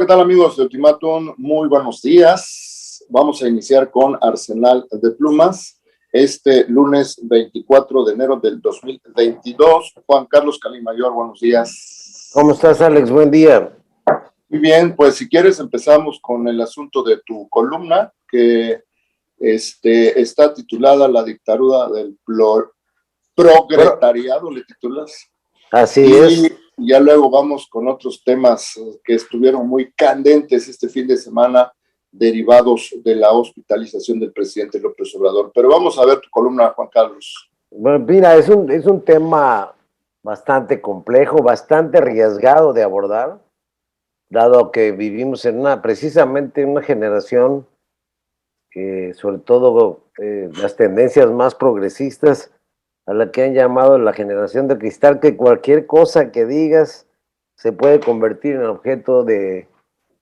¿qué tal amigos de Ultimátum? Muy buenos días. Vamos a iniciar con Arsenal de Plumas este lunes 24 de enero del 2022. Juan Carlos Calimayor, buenos días. ¿Cómo estás, Alex? Buen día. Muy bien, pues si quieres empezamos con el asunto de tu columna que está titulada La dictadura del progretariado, ¿le titulas? Así Y es. ya luego vamos con otros temas que estuvieron muy candentes este fin de semana, derivados de la hospitalización del presidente López Obrador. Pero vamos a ver tu columna, Juan Carlos. Bueno, mira, es un tema bastante complejo, bastante arriesgado de abordar, dado que vivimos precisamente en una generación que, sobre todo, las tendencias más progresistas, a la que han llamado la generación de cristal, que cualquier cosa que digas se puede convertir en objeto de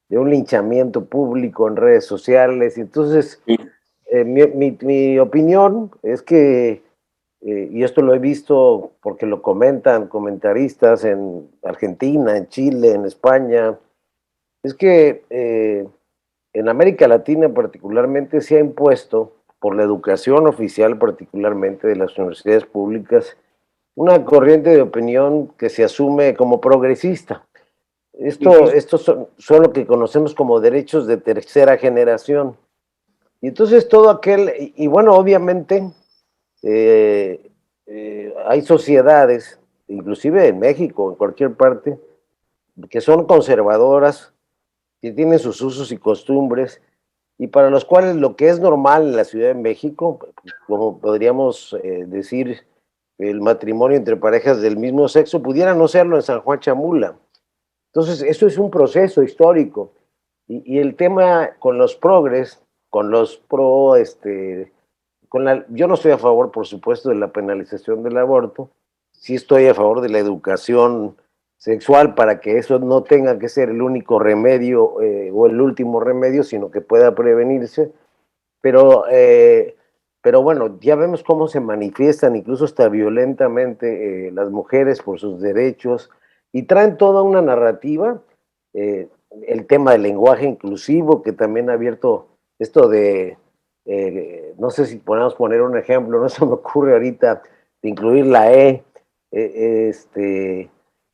un linchamiento público en redes sociales. Entonces, mi opinión es que, y esto lo he visto porque lo comentan comentaristas en Argentina, en Chile, en España, es que en América Latina particularmente se ha impuesto, por la educación oficial particularmente de las universidades públicas, una corriente de opinión que se asume como progresista. Estos son lo que conocemos como derechos de tercera generación. Y entonces todo aquel, y bueno, obviamente hay sociedades, inclusive en México, en cualquier parte, que son conservadoras, que tienen sus usos y costumbres, y para los cuales lo que es normal en la Ciudad de México, como podríamos decir, el matrimonio entre parejas del mismo sexo, pudiera no serlo en San Juan Chamula. Entonces, eso es un proceso histórico. Y el tema con los progres, con los pro, yo no estoy a favor, por supuesto, de la penalización del aborto, sí estoy a favor de la educación sexual para que eso no tenga que ser el único remedio o el último remedio, sino que pueda prevenirse, pero bueno, ya vemos cómo se manifiestan incluso hasta violentamente las mujeres por sus derechos y traen toda una narrativa, el tema del lenguaje inclusivo que también ha abierto esto de no sé si podemos poner un ejemplo, no se me ocurre ahorita, de incluir la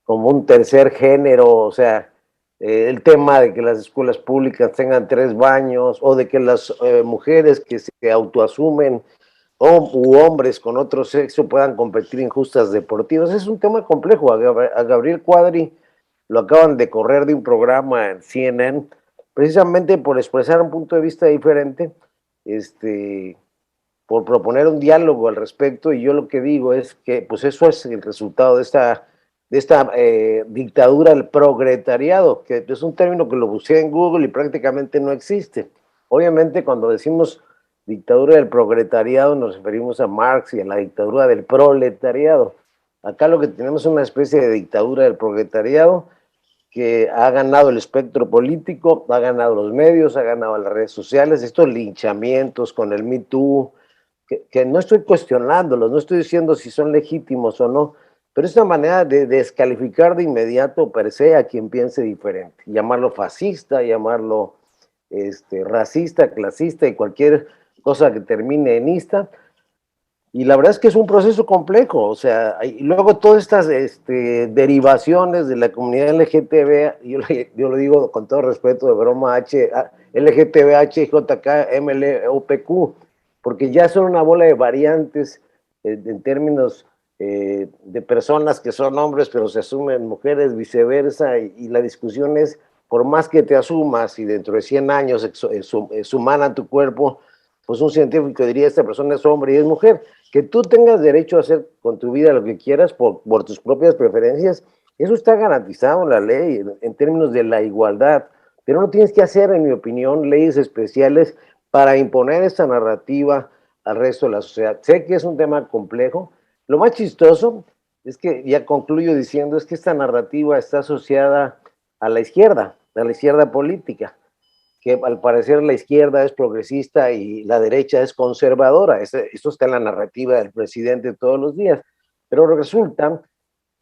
como un tercer género, o sea, el tema de que las escuelas públicas tengan 3 baños, o de que las mujeres que se autoasumen, u hombres con otro sexo puedan competir en justas deportivas. Es un tema complejo. A Gabriel Cuadri lo acaban de correr de un programa en CNN, precisamente por expresar un punto de vista diferente, por proponer un diálogo al respecto, y yo lo que digo es que pues eso es el resultado de esta dictadura del progretariado, que es un término que lo busqué en Google y prácticamente no existe. Obviamente cuando decimos dictadura del progretariado nos referimos a Marx y a la dictadura del proletariado. Acá lo que tenemos es una especie de dictadura del progretariado que ha ganado el espectro político, ha ganado los medios, ha ganado las redes sociales, estos linchamientos con el Me Too, que no estoy cuestionándolos, no estoy diciendo si son legítimos o no, pero es una manera de descalificar de inmediato per se a quien piense diferente, llamarlo fascista, llamarlo racista, clasista y cualquier cosa que termine en ista. Y la verdad es que es un proceso complejo, o sea, y luego todas estas derivaciones de la comunidad LGTB, yo lo digo con todo respeto, de broma, LGTB, HJK, MLOPQ, porque ya son una bola de variantes en términos de personas que son hombres pero se asumen mujeres, viceversa, y la discusión es, por más que te asumas y dentro de 100 años exhumaran tu cuerpo, pues un científico diría, esta persona es hombre y es mujer. Que tú tengas derecho a hacer con tu vida lo que quieras por tus propias preferencias, eso está garantizado en la ley, en términos de la igualdad, pero no tienes que hacer, en mi opinión, leyes especiales para imponer esa narrativa al resto de la sociedad. Sé que es un tema complejo. Lo más chistoso es que, ya concluyo diciendo, es que esta narrativa está asociada a la izquierda política, que al parecer la izquierda es progresista y la derecha es conservadora. Eso está en la narrativa del presidente todos los días. Pero resulta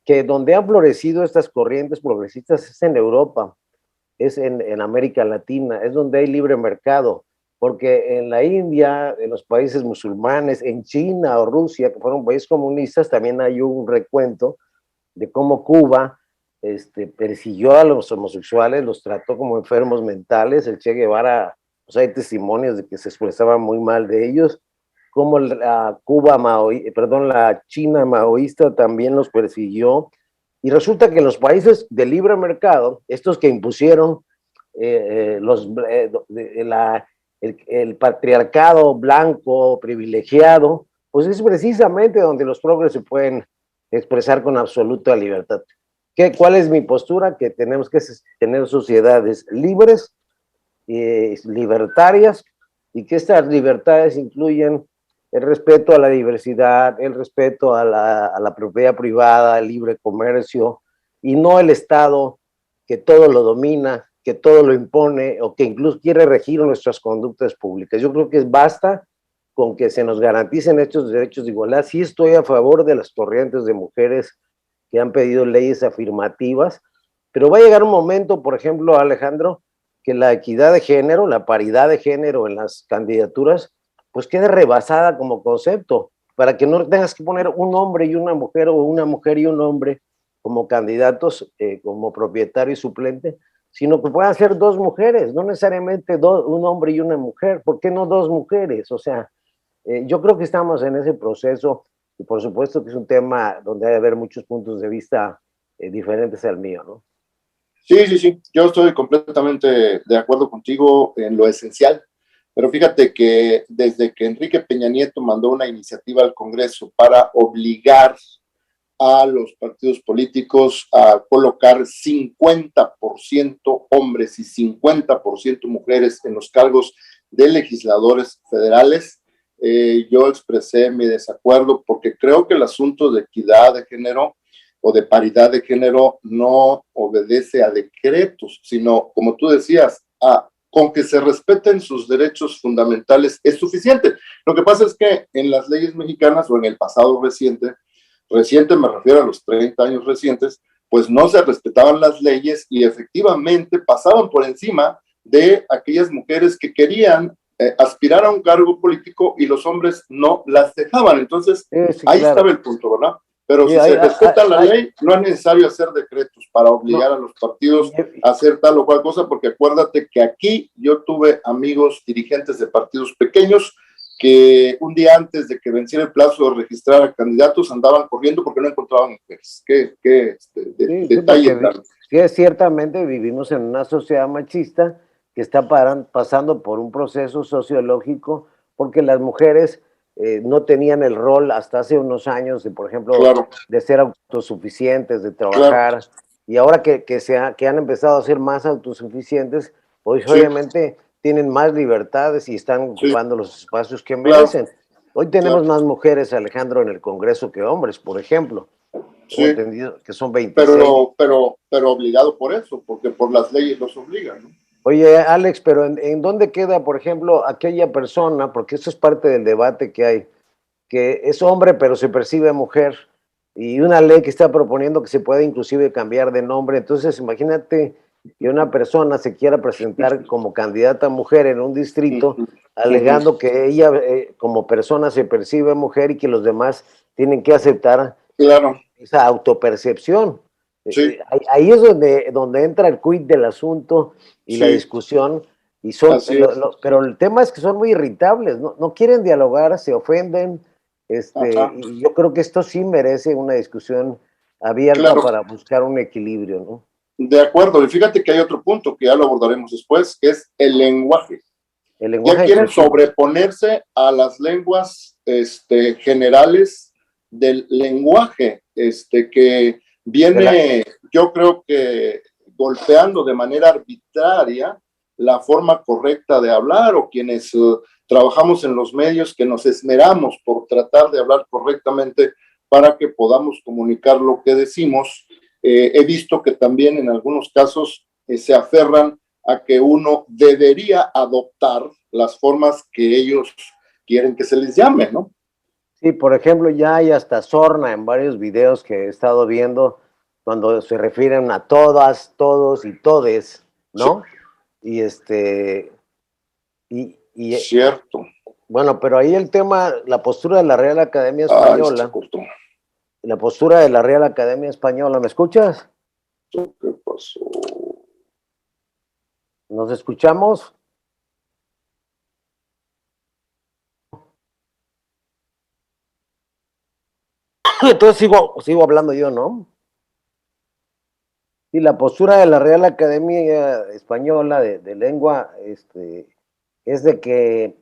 que donde han florecido estas corrientes progresistas es en Europa. es en América Latina, es donde hay libre mercado, porque en la India, en los países musulmanes, en China o Rusia, que fueron países comunistas, también hay un recuento de cómo Cuba persiguió a los homosexuales, los trató como enfermos mentales. El Che Guevara, pues hay testimonios de que se expresaban muy mal de ellos, como la la China maoísta también los persiguió. Y resulta que en los países de libre mercado, estos que impusieron el patriarcado blanco privilegiado, pues es precisamente donde los progres se pueden expresar con absoluta libertad. ¿Cuál es mi postura? Que tenemos que tener sociedades libres, libertarias, y que estas libertades incluyen el respeto a la diversidad, el respeto a la propiedad privada, el libre comercio, y no el Estado que todo lo domina, que todo lo impone, o que incluso quiere regir nuestras conductas públicas. Yo creo que basta con que se nos garanticen estos derechos de igualdad. Sí estoy a favor de las corrientes de mujeres que han pedido leyes afirmativas, pero va a llegar un momento, por ejemplo, Alejandro, que la equidad de género, la paridad de género en las candidaturas, pues quede rebasada como concepto, para que no tengas que poner un hombre y una mujer, o una mujer y un hombre como candidatos, como propietario y suplente, sino que puedan ser dos mujeres, no necesariamente un hombre y una mujer. ¿Por qué no dos mujeres? O sea, yo creo que estamos en ese proceso, y por supuesto que es un tema donde hay de haber muchos puntos de vista diferentes al mío, ¿no? Sí, sí, sí, yo estoy completamente de acuerdo contigo en lo esencial, pero fíjate que desde que Enrique Peña Nieto mandó una iniciativa al Congreso para obligar a los partidos políticos a colocar 50% hombres y 50% mujeres en los cargos de legisladores federales, yo expresé mi desacuerdo porque creo que el asunto de equidad de género o de paridad de género no obedece a decretos, sino, como tú decías, con que se respeten sus derechos fundamentales es suficiente. Lo que pasa es que en las leyes mexicanas o en el pasado reciente me refiero a los 30 años recientes, pues no se respetaban las leyes y efectivamente pasaban por encima de aquellas mujeres que querían aspirar a un cargo político y los hombres no las dejaban. Entonces, sí, ahí claro estaba el punto, ¿verdad? Pero sí, si se respeta la ley, no es necesario hacer decretos para obligar a los partidos a hacer tal o cual cosa, porque acuérdate que aquí yo tuve amigos dirigentes de partidos pequeños que un día antes de que venciera el plazo de registrar a candidatos andaban corriendo porque no encontraban mujeres. Detalle. Sí, ciertamente vivimos en una sociedad machista que está pasando por un proceso sociológico, porque las mujeres no tenían el rol hasta hace unos años de, por ejemplo, claro, de ser autosuficientes, de trabajar, claro, y ahora que han empezado a ser más autosuficientes, pues sí, obviamente tienen más libertades y están ocupando los espacios que merecen. Claro. Hoy tenemos más mujeres, Alejandro, en el Congreso que hombres, por ejemplo. Sí. Tengo entendido que son 26. Pero obligado por eso, porque por las leyes los obligan, ¿no? Oye, Alex, pero ¿en dónde queda, por ejemplo, aquella persona, porque eso es parte del debate que hay, que es hombre pero se percibe mujer, y una ley que está proponiendo que se pueda inclusive cambiar de nombre? Entonces, imagínate que una persona se quiera presentar como candidata mujer en un distrito, alegando que ella como persona se percibe mujer y que los demás tienen que aceptar, claro, esa autopercepción. Sí. Ahí es donde entra el quid del asunto y sí, la discusión, y pero el tema es que son muy irritables, no quieren dialogar, se ofenden, y yo creo que esto sí merece una discusión abierta, claro, para buscar un equilibrio, ¿no? De acuerdo, y fíjate que hay otro punto que ya lo abordaremos después, que es el lenguaje. Ya quieren sobreponerse a las lenguas generales del lenguaje, que viene, yo creo que golpeando de manera arbitraria la forma correcta de hablar, o quienes trabajamos en los medios que nos esmeramos por tratar de hablar correctamente para que podamos comunicar lo que decimos. He visto que también en algunos casos se aferran a que uno debería adoptar las formas que ellos quieren que se les llame, ¿no? Sí, por ejemplo, ya hay hasta sorna en varios videos que he estado viendo, cuando se refieren a todas, todos y todes, Sí, ¿no? Y cierto. bueno, pero ahí el tema, la postura de la Real Academia Ay, se Española, cortó. la postura de la Real Academia Española, ¿me escuchas? ¿Qué pasó? ¿Nos escuchamos? Entonces sigo hablando yo, ¿no? Y la postura de la Real Academia Española de Lengua es de que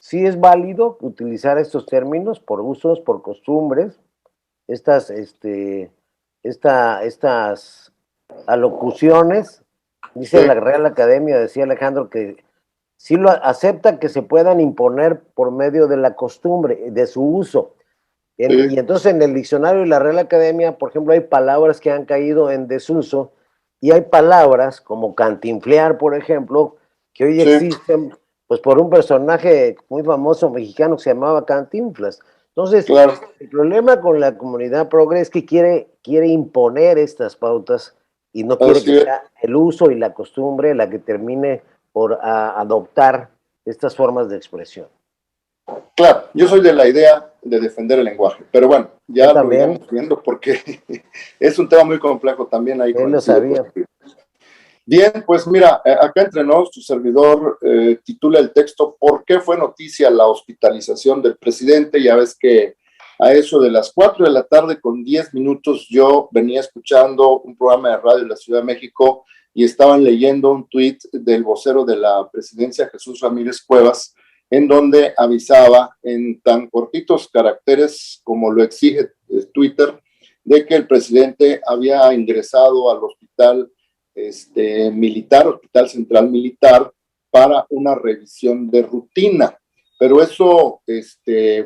sí es válido utilizar estos términos por usos, por costumbres, estas, estas alocuciones, Sí, dice la Real Academia, decía Alejandro, que sí lo acepta que se puedan imponer por medio de la costumbre, de su uso. sí, Y entonces en el diccionario de la Real Academia, por ejemplo, hay palabras que han caído en desuso y hay palabras como cantinflear, por ejemplo, que hoy sí, existen pues por un personaje muy famoso mexicano que se llamaba Cantinflas. Entonces, claro. el problema con la comunidad progre es que quiere imponer estas pautas y no quiere que Así es. sea el uso y la costumbre la que termine por adoptar estas formas de expresión. Claro, yo soy de la idea de defender el lenguaje, pero bueno, Yo ya lo también, iremos viendo porque es un tema muy complejo también, ahí él lo coincido sabía. contigo. Bien, pues mira, acá entre nos, tu servidor titula el texto ¿Por qué fue noticia la hospitalización del presidente? Ya ves que a eso de las 4 de la tarde con 10 minutos yo venía escuchando un programa de radio de la Ciudad de México y estaban leyendo un tuit del vocero de la presidencia, Jesús Ramírez Cuevas, en donde avisaba en tan cortitos caracteres como lo exige Twitter, de que el presidente había ingresado al hospital militar, Hospital Central Militar, para una revisión de rutina. Pero eso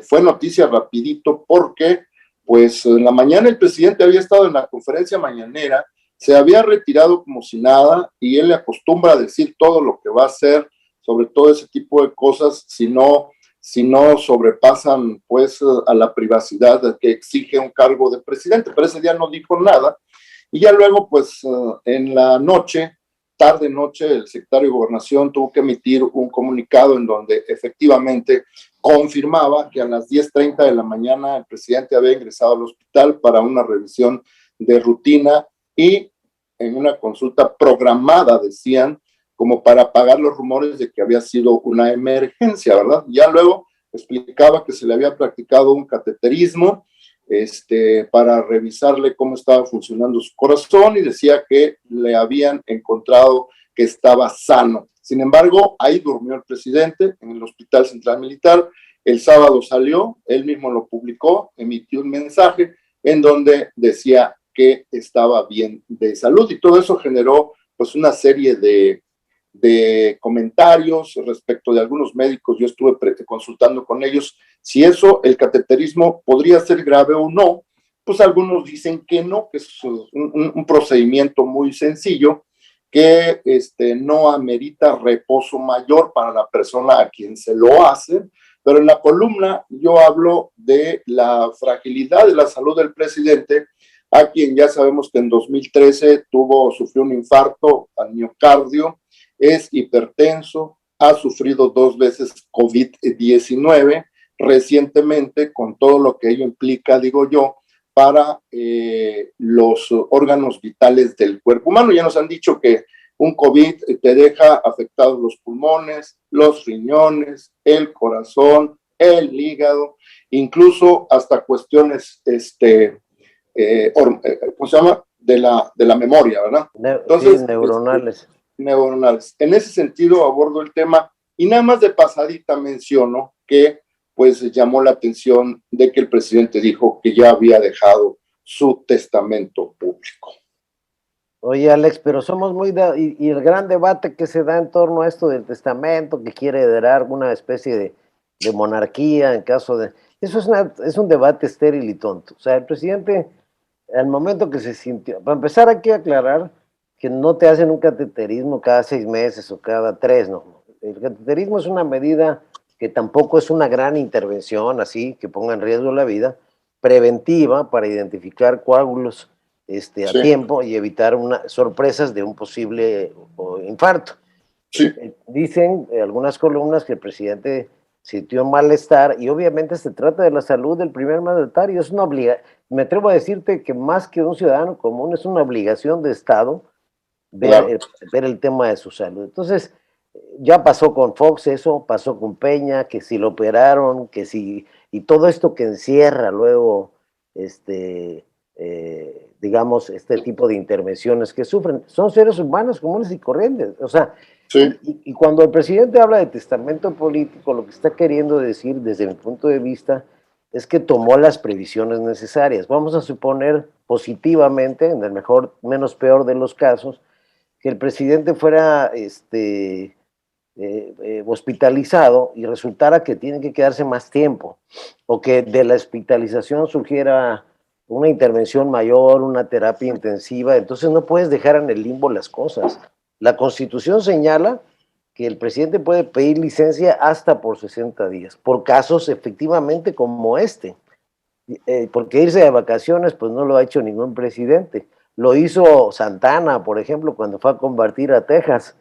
fue noticia rapidito porque, pues, en la mañana el presidente había estado en la conferencia mañanera, se había retirado como si nada y él le acostumbra a decir todo lo que va a hacer sobre todo ese tipo de cosas, si no sobrepasan pues a la privacidad que exige un cargo de presidente. Pero ese día no dijo nada y ya luego, pues en la noche, tarde noche, el secretario de Gobernación tuvo que emitir un comunicado en donde efectivamente confirmaba que a las 10:30 de la mañana el presidente había ingresado al hospital para una revisión de rutina y en una consulta programada, decían, como para apagar los rumores de que había sido una emergencia, ¿verdad? Ya luego explicaba que se le había practicado un cateterismo para revisarle cómo estaba funcionando su corazón y decía que le habían encontrado que estaba sano. Sin embargo, ahí durmió el presidente en el Hospital Central Militar. El sábado salió, él mismo lo publicó, emitió un mensaje en donde decía que estaba bien de salud y todo eso generó pues una serie de comentarios respecto de algunos médicos. Yo estuve consultando con ellos si eso, el cateterismo, podría ser grave o no. Pues algunos dicen que no, que es un procedimiento muy sencillo, que no amerita reposo mayor para la persona a quien se lo hace. Pero en la columna yo hablo de la fragilidad de la salud del presidente, a quien ya sabemos que en 2013 sufrió un infarto al miocardio, es hipertenso, ha sufrido 2 veces COVID-19 recientemente, con todo lo que ello implica, digo yo, para los órganos vitales del cuerpo humano. Ya nos han dicho que un COVID te deja afectados los pulmones, los riñones, el corazón, el hígado, incluso hasta cuestiones, ¿cómo se llama? De la memoria, ¿verdad? Sí, Entonces, neuronales. neuronales. En ese sentido abordo el tema y nada más de pasadita menciono que pues llamó la atención de que el presidente dijo que ya había dejado su testamento público. Oye, Alex, pero somos y el gran debate que se da en torno a esto del testamento, que quiere heredar una especie de monarquía en caso de... Eso es un debate estéril y tonto. O sea, el presidente, al momento que se sintió... Para empezar, hay que aclarar que no te hacen un cateterismo cada 6 meses o cada 3, no. El cateterismo es una medida que tampoco es una gran intervención, así, que ponga en riesgo la vida, preventiva para identificar coágulos a tiempo y evitar sorpresas de un posible infarto. Sí. Dicen algunas columnas que el presidente sintió malestar y obviamente se trata de la salud del primer mandatario. Es una obligación, me atrevo a decirte que más que un ciudadano común es una obligación de Estado ver el tema de su salud. Entonces, ya pasó con Fox eso, pasó con Peña, que si lo operaron, que si, y todo esto que encierra luego, digamos, este tipo de intervenciones que sufren. Son seres humanos comunes y corrientes. O sea, y cuando el presidente habla de testamento político, lo que está queriendo decir, desde mi punto de vista, es que tomó las previsiones necesarias. Vamos a suponer positivamente, en el mejor, menos peor de los casos, que el presidente fuera hospitalizado y resultara que tiene que quedarse más tiempo, o que de la hospitalización surgiera una intervención mayor, una terapia intensiva. Entonces no puedes dejar en el limbo las cosas. La Constitución señala que el presidente puede pedir licencia hasta por 60 días, por casos efectivamente como este. Porque irse de vacaciones pues no lo ha hecho ningún presidente. Lo hizo Santana, por ejemplo, cuando fue a combatir a Texas,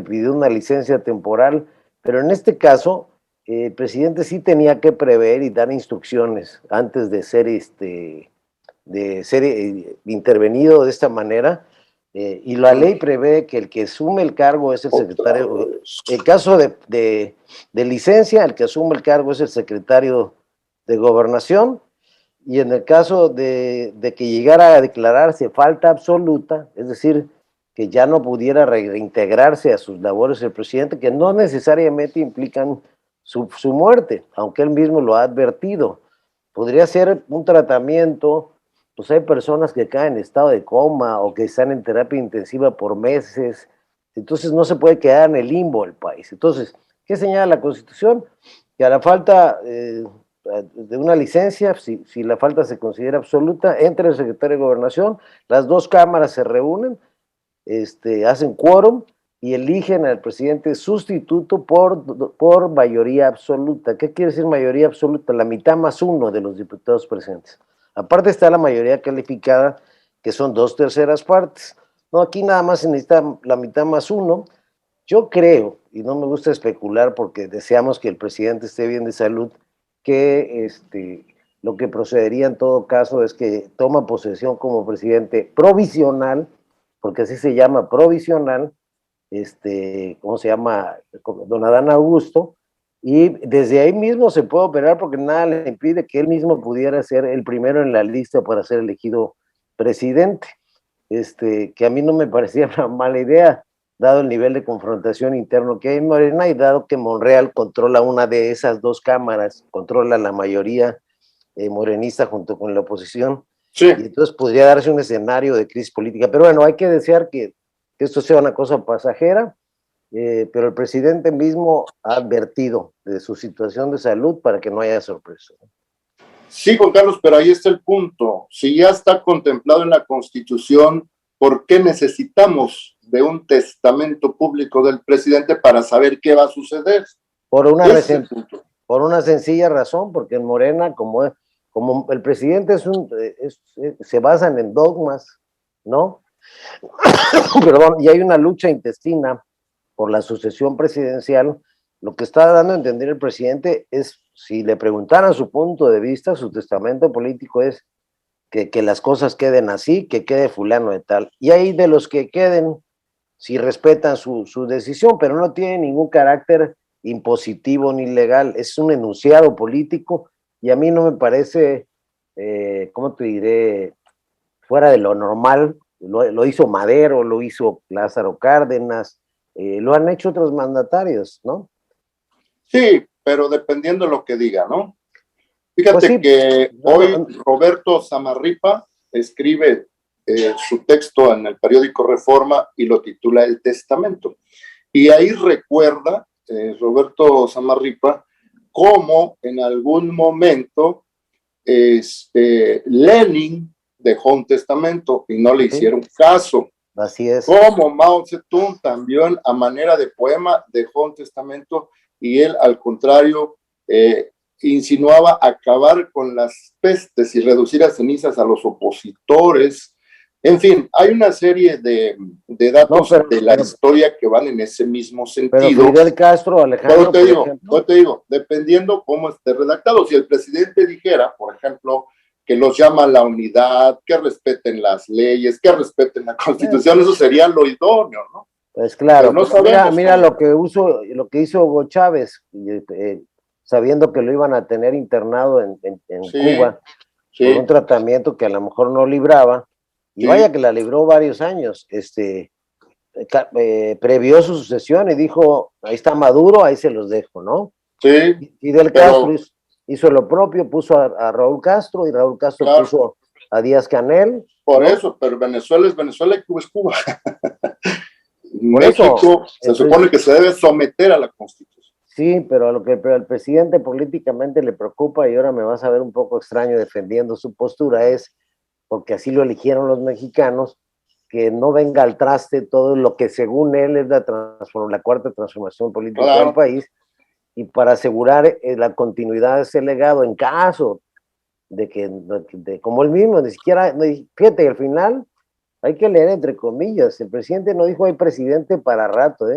pidió una licencia temporal, pero en este caso el presidente sí tenía que prever y dar instrucciones antes de ser intervenido de esta manera, y la ley prevé que el que asume el cargo es el secretario. En caso de licencia, el que asume el cargo es el secretario de Gobernación, y en el caso de que llegara a declararse falta absoluta, es decir, que ya no pudiera reintegrarse a sus labores el presidente, que no necesariamente implican su muerte, aunque él mismo lo ha advertido. Podría ser un tratamiento, pues hay personas que caen en estado de coma o que están en terapia intensiva por meses, entonces no se puede quedar en el limbo el país. Entonces, ¿qué señala la Constitución? Que a la falta de una licencia, si la falta se considera absoluta, entra el secretario de Gobernación, las dos cámaras se reúnen, hacen quórum y eligen al presidente sustituto por mayoría absoluta. ¿Qué quiere decir mayoría absoluta? La mitad más uno de los diputados presentes. Aparte está la mayoría calificada, que son 2/3 partes. No, aquí nada más se necesita la mitad más uno. Yo creo, y no me gusta especular porque deseamos que el presidente esté bien de salud, que lo que procedería en todo caso es que toma posesión como presidente provisional, porque así se llama, provisional, ¿cómo se llama? Don Adán Augusto, y desde ahí mismo se puede operar porque nada le impide que él mismo pudiera ser el primero en la lista para ser elegido presidente, que a mí no me parecía una mala idea, dado el nivel de confrontación interno que hay en Morena y dado que Monreal controla una de esas dos cámaras, controla la mayoría morenista junto con la oposición, y entonces podría darse un escenario de crisis política. Pero bueno, hay que desear que esto sea una cosa pasajera, pero el presidente mismo ha advertido de su situación de salud para que no haya sorpresa. Sí, Juan Carlos, pero ahí está el punto. Si ya está contemplado en la Constitución, ¿por qué necesitamos de un testamento público del presidente para saber qué va a suceder? Por una sencilla razón, porque en Morena, como el presidente se basan en dogmas, ¿no? Perdón, y hay una lucha intestina por la sucesión presidencial. Lo que está dando a entender el presidente es, si le preguntaran su punto de vista, su testamento político es que las cosas queden así, que quede fulano de tal. Y hay de los que queden, si respetan su decisión, pero no tiene ningún carácter impositivo ni legal, es un enunciado político, y a mí no me parece, ¿cómo te diré?, fuera de lo normal. Lo hizo Madero, lo hizo Lázaro Cárdenas, lo han hecho otros mandatarios, ¿no? Sí, pero dependiendo de lo que diga, ¿no? Fíjate pues sí, que hoy Roberto Samarripa escribe su texto en el periódico Reforma y lo titula El Testamento. Y ahí recuerda Roberto Samarripa cómo en algún momento Lenin dejó un testamento y no le hicieron caso. Así es. Como Mao Zedong también a manera de poema dejó un testamento y él al contrario insinuaba acabar con las pestes y reducir a cenizas a los opositores En fin, hay una serie de datos de la historia que van en ese mismo sentido. Pero Fidel Castro, Alejandro, por te digo, dependiendo cómo esté redactado. Si el presidente dijera, por ejemplo, que los llama a la unidad, que respeten las leyes, que respeten la Constitución, eso sería lo idóneo, ¿no? Pues claro, no sabemos, mira lo que hizo Hugo Chávez, sabiendo que lo iban a tener internado en Cuba, por un tratamiento que a lo mejor no libraba, y vaya que la libró varios años, previó su sucesión y dijo, ahí está Maduro, ahí se los dejo, ¿no? Sí. Fidel Castro hizo lo propio, puso a Raúl Castro, y Raúl Castro puso a Díaz Canel. Por eso, pero Venezuela es Venezuela y Cuba es Cuba. México se supone que se debe someter a la Constitución. Sí, pero a lo que al presidente políticamente le preocupa, y ahora me vas a ver un poco extraño defendiendo su postura, es porque así lo eligieron los mexicanos, que no venga al traste todo lo que según él es la cuarta transformación política del país, y para asegurar la continuidad de ese legado en caso de que, como él mismo, ni siquiera, fíjate, al final hay que leer entre comillas, el presidente no dijo hay presidente para rato,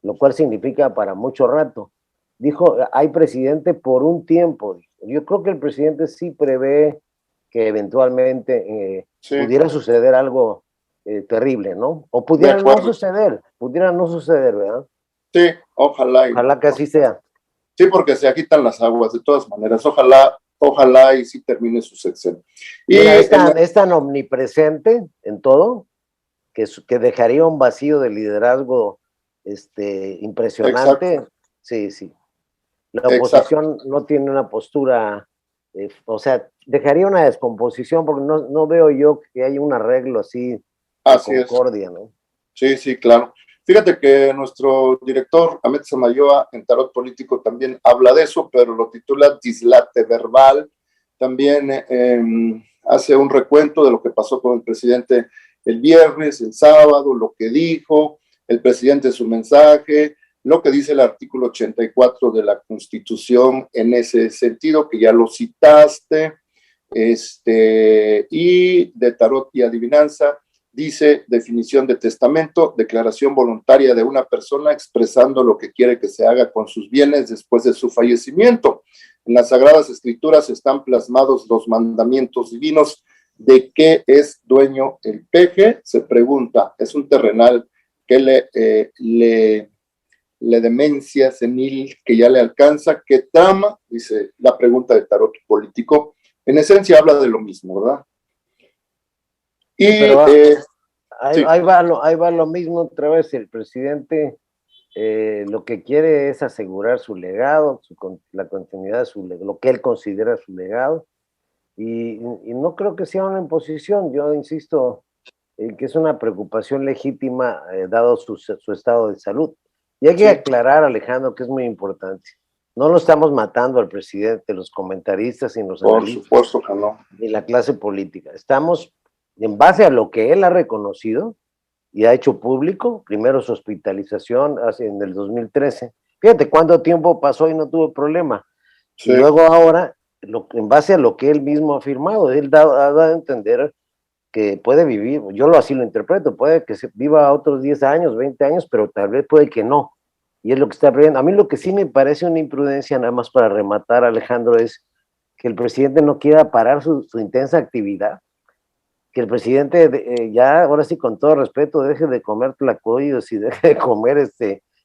lo cual significa para mucho rato. Dijo, hay presidente por un tiempo. Yo creo que el presidente sí prevé que eventualmente pudiera suceder algo terrible, ¿no? O pudiera no suceder, ¿verdad? Sí, ojalá. Ojalá que así sea. Sí, porque se agitan las aguas, de todas maneras. Ojalá y sí termine su sexenio. Mira, es tan omnipresente en todo que dejaría un vacío de liderazgo impresionante. Exacto. Sí. La oposición no tiene una postura, o sea, dejaría una descomposición porque no veo yo que haya un arreglo así de concordia, ¿no? Sí, claro. Fíjate que nuestro director, Ahmed Samayoa, en Tarot Político también habla de eso, pero lo titula Dislate Verbal. También hace un recuento de lo que pasó con el presidente el viernes, el sábado, lo que dijo el presidente, su mensaje, lo que dice el artículo 84 de la Constitución en ese sentido, que ya lo citaste, y de Tarot y Adivinanza, dice definición de testamento, declaración voluntaria de una persona expresando lo que quiere que se haga con sus bienes después de su fallecimiento. En las Sagradas Escrituras están plasmados los mandamientos divinos. ¿De qué es dueño el peje? Se pregunta. Es un terrenal que le demencia senil que ya le alcanza. ¿Qué trama? Dice la pregunta de Tarot Político. En esencia habla de lo mismo, ¿verdad? Y ahí va lo mismo otra vez. El presidente lo que quiere es asegurar su legado, la continuidad de su legado, lo que él considera su legado, y no creo que sea una imposición. Yo insisto en que es una preocupación legítima dado su estado de salud. Y hay que aclarar, Alejandro, que es muy importante. No lo estamos matando al presidente, los comentaristas y los analistas. Por supuesto que no. Ni la clase política. Estamos en base a lo que él ha reconocido y ha hecho público, primero su hospitalización en el 2013. Fíjate cuánto tiempo pasó y no tuvo problema. Y luego ahora, en base a lo que él mismo ha afirmado, él ha dado a entender que puede vivir, yo así lo interpreto, puede que se viva otros 10 años, 20 años, pero tal vez puede que no. Y es lo que está previendo. A mí lo que sí me parece una imprudencia, nada más para rematar, Alejandro, es que el presidente no quiera parar su intensa actividad, que el presidente ya, ahora sí, con todo respeto, deje de comer tlacoyos y deje de comer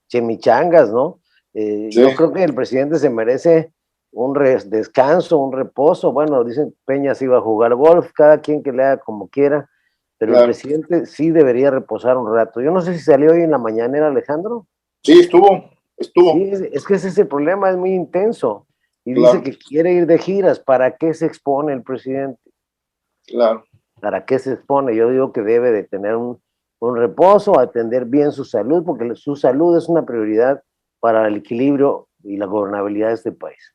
chimichangas, ¿no? Yo creo que el presidente se merece un descanso, un reposo. Bueno, dicen Peña se iba a jugar golf, cada quien que le haga como quiera, pero el presidente sí debería reposar un rato. Yo no sé si salió hoy en la mañanera, Alejandro. Sí, estuvo. Sí, es que ese es el problema, es muy intenso. Y dice que quiere ir de giras. ¿Para qué se expone el presidente? Claro. ¿Para qué se expone? Yo digo que debe de tener un reposo, atender bien su salud, porque su salud es una prioridad para el equilibrio y la gobernabilidad de este país.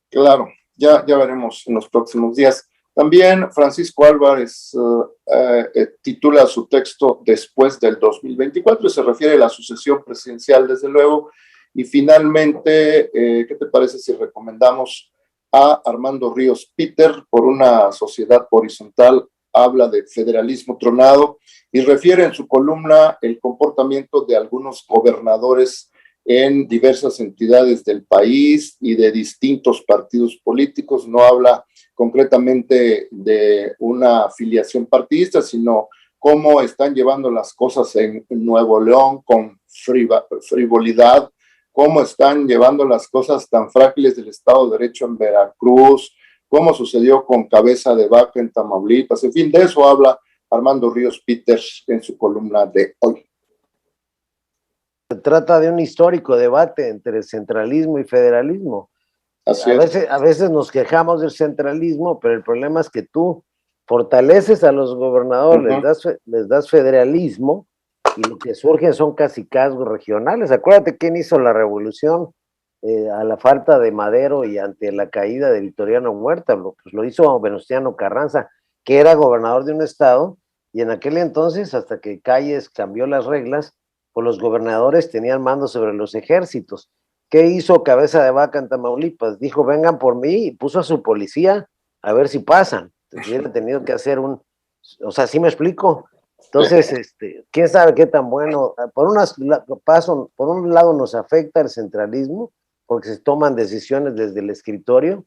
Claro, ya veremos en los próximos días. También Francisco Álvarez titula su texto Después del 2024 y se refiere a la sucesión presidencial, desde luego. Y finalmente, ¿qué te parece si recomendamos a Armando Ríos Peter por una sociedad horizontal habla de federalismo tronado y refiere en su columna el comportamiento de algunos gobernadores en diversas entidades del país y de distintos partidos políticos. No habla concretamente de una afiliación partidista, sino cómo están llevando las cosas en Nuevo León con frivolidad, cómo están llevando las cosas tan frágiles del Estado de Derecho en Veracruz, cómo sucedió con Cabeza de Vaca en Tamaulipas. En fin, de eso habla Armando Ríos Peters en su columna de hoy. Se trata de un histórico debate entre centralismo y federalismo. Así es. A veces nos quejamos del centralismo, pero el problema es que tú fortaleces a los gobernadores, les das federalismo, y lo que surgen son cacicazgos regionales. Acuérdate quién hizo la revolución a la falta de Madero y ante la caída de Victoriano Huerta. Pues lo hizo Venustiano Carranza, que era gobernador de un estado, y en aquel entonces, hasta que Calles cambió las reglas, pues los gobernadores tenían mando sobre los ejércitos. ¿Qué hizo Cabeza de Vaca en Tamaulipas? Dijo, vengan por mí, y puso a su policía a ver si pasan. Hubiera tenido que hacer o sea, ¿sí me explico? Entonces, quién sabe qué tan bueno. Por un lado nos afecta el centralismo, porque se toman decisiones desde el escritorio,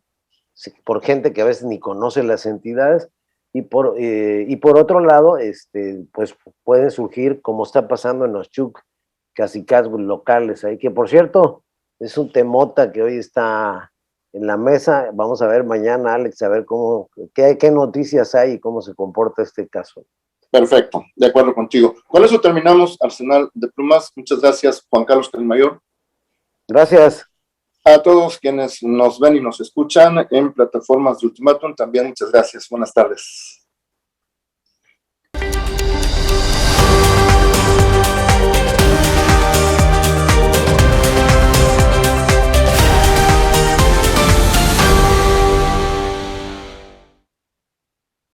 por gente que a veces ni conoce las entidades, y por otro lado, pues pueden surgir, como está pasando en los cacicazgos locales ahí, que por cierto, es un temota que hoy está en la mesa. Vamos a ver mañana, Alex, a ver qué noticias hay y cómo se comporta este caso. Perfecto, de acuerdo contigo. Con eso terminamos Arsenal de Plumas. Muchas gracias, Juan Carlos Calmayor. Gracias. A todos quienes nos ven y nos escuchan en plataformas de Ultimátum, también muchas gracias. Buenas tardes.